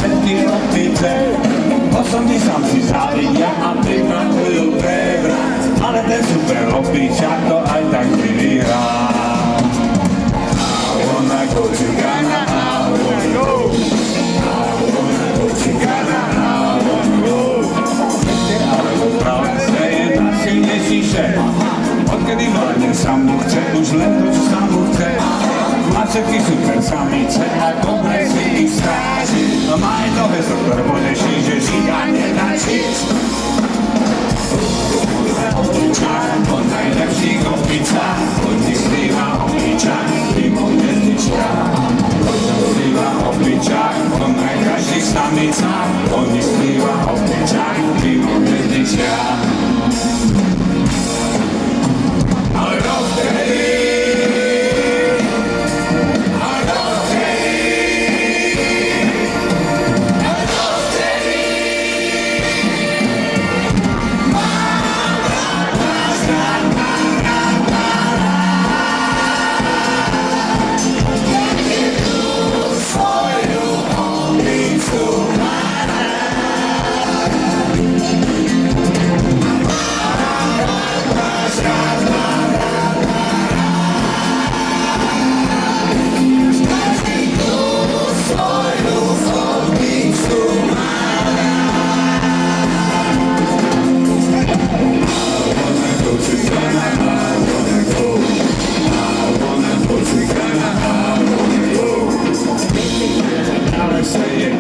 všetky opice. Osobní samci závidia a pripravujú prevrat, ale ten super opičák to aj tak vyhrá. I wanna go to Ghana, I wanna go. I wanna go to Ghana, I wanna go. Viete, alebo pravce je najsilnejší šéf. Odkedy vládne samu chce, už len to, čo samu chce. Má všetky super samice a dobre si ich stráži. No má aj to heslo, ktoré poteší, že žiga nedačí. Opičák, od najlepších opicách, od nich skrýva opičák, mimo hviezdička. Od nich skrýva opičák, od najkrajších samicách, od nich skrýva opičák, mimo hviezdička.